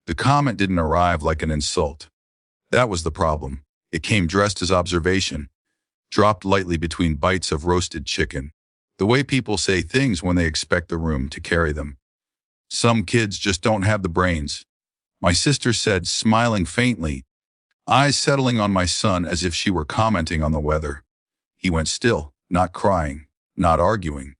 The comment didn't arrive like an insult. That was the problem. It came dressed as observation, dropped lightly between bites of roasted chicken. The way people say things when they expect the room to carry them. Some kids just don't have the brains. My sister said, smiling faintly, eyes settling on my son as if she were commenting on the weather. He went still, not crying, not arguing.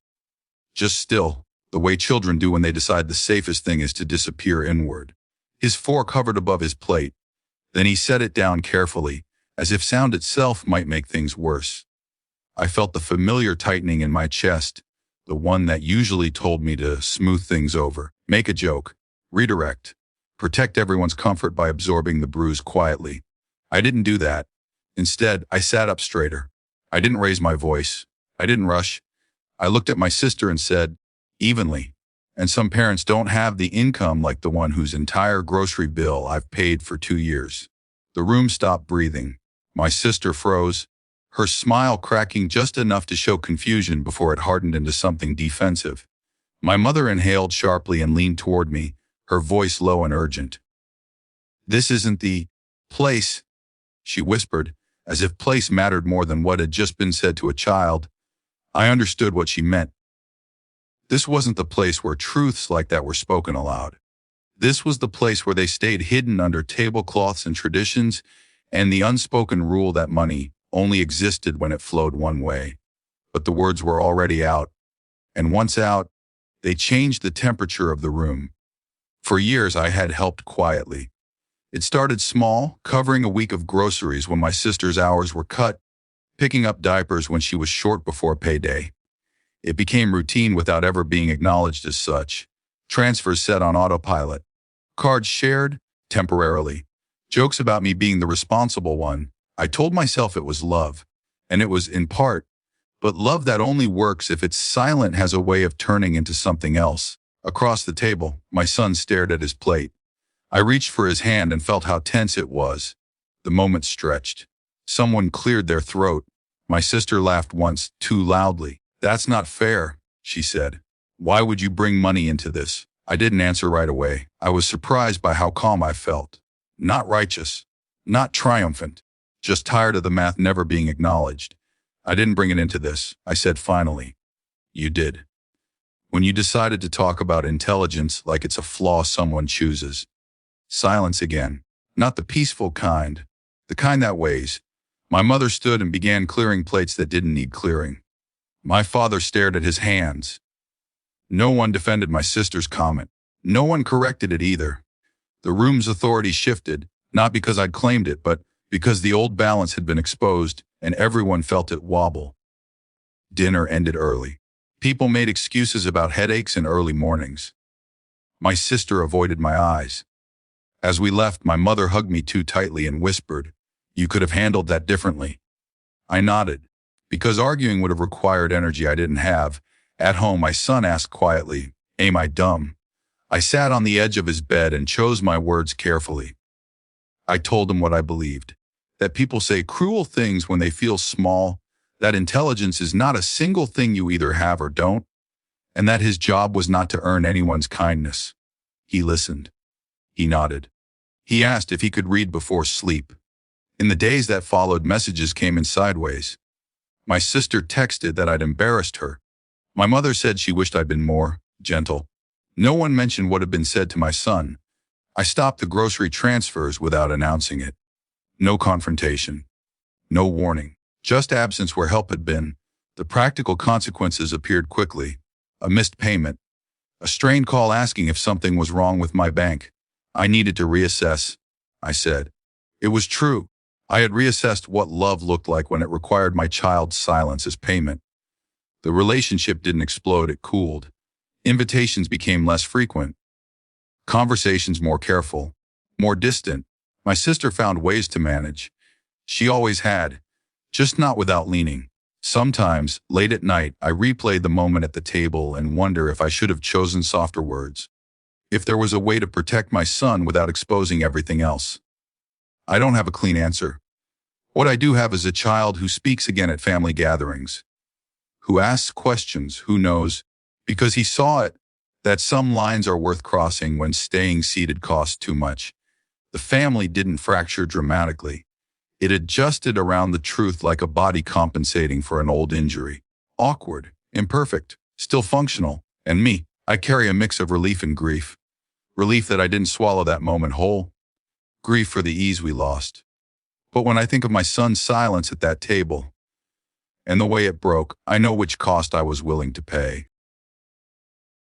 Just still, the way children do when they decide the safest thing is to disappear inward. His fork hovered above his plate. Then he set it down carefully, as if sound itself might make things worse. I felt the familiar tightening in my chest, the one that usually told me to smooth things over, make a joke, redirect, protect everyone's comfort by absorbing the bruise quietly. I didn't do that. Instead, I sat up straighter. I didn't raise my voice. I didn't rush. I looked at my sister and said, evenly. And some parents don't have the income like the one whose entire grocery bill I've paid for 2 years. The room stopped breathing. My sister froze, her smile cracking just enough to show confusion before it hardened into something defensive. My mother inhaled sharply and leaned toward me, her voice low and urgent. "This isn't the place," she whispered, as if place mattered more than what had just been said to a child. I understood what she meant. This wasn't the place where truths like that were spoken aloud. This was the place where they stayed hidden under tablecloths and traditions, and the unspoken rule that money only existed when it flowed one way. But the words were already out, and once out, they changed the temperature of the room. For years, I had helped quietly. It started small, covering a week of groceries when my sister's hours were cut, picking up diapers when she was short before payday. It became routine without ever being acknowledged as such. Transfers set on autopilot. Cards shared, temporarily. Jokes about me being the responsible one. I told myself it was love, and it was in part, but love that only works if it's silent has a way of turning into something else. Across the table, my son stared at his plate. I reached for his hand and felt how tense it was. The moment stretched. Someone cleared their throat. My sister laughed once, too loudly. "That's not fair," she said. "Why would you bring money into this?" I didn't answer right away. I was surprised by how calm I felt. Not righteous, not triumphant, just tired of the math never being acknowledged. "I didn't bring it into this," I said finally. "You did. When you decided to talk about intelligence like it's a flaw someone chooses." Silence again. Not the peaceful kind, the kind that weighs. My mother stood and began clearing plates that didn't need clearing. My father stared at his hands. No one defended my sister's comment. No one corrected it either. The room's authority shifted, not because I'd claimed it, but because the old balance had been exposed, and everyone felt it wobble. Dinner ended early. People made excuses about headaches and early mornings. My sister avoided my eyes. As we left, my mother hugged me too tightly and whispered, "You could have handled that differently." I nodded. Because arguing would have required energy I didn't have. At home, my son asked quietly, "Am I dumb?" I sat on the edge of his bed and chose my words carefully. I told him what I believed, that people say cruel things when they feel small, that intelligence is not a single thing you either have or don't, and that his job was not to earn anyone's kindness. He listened. He nodded. He asked if he could read before sleep. In the days that followed, messages came in sideways. My sister texted that I'd embarrassed her. My mother said she wished I'd been more gentle. No one mentioned what had been said to my son. I stopped the grocery transfers without announcing it. No confrontation. No warning. Just absence where help had been. The practical consequences appeared quickly. A missed payment. A strained call asking if something was wrong with my bank. I needed to reassess, I said. It was true. I had reassessed what love looked like when it required my child's silence as payment. The relationship didn't explode, it cooled. Invitations became less frequent. Conversations more careful, more distant. My sister found ways to manage. She always had, just not without leaning. Sometimes, late at night, I replayed the moment at the table and wonder if I should have chosen softer words. If there was a way to protect my son without exposing everything else. I don't have a clean answer. What I do have is a child who speaks again at family gatherings, who asks questions, who knows, because he saw it, That some lines are worth crossing when staying seated costs too much. The family didn't fracture dramatically. It adjusted around the truth like a body compensating for an old injury. Awkward, imperfect, still functional. And me, I carry a mix of relief and grief. Relief that I didn't swallow that moment whole. Grief for the ease we lost. But when I think of my son's silence at that table and the way it broke, I know which cost I was willing to pay.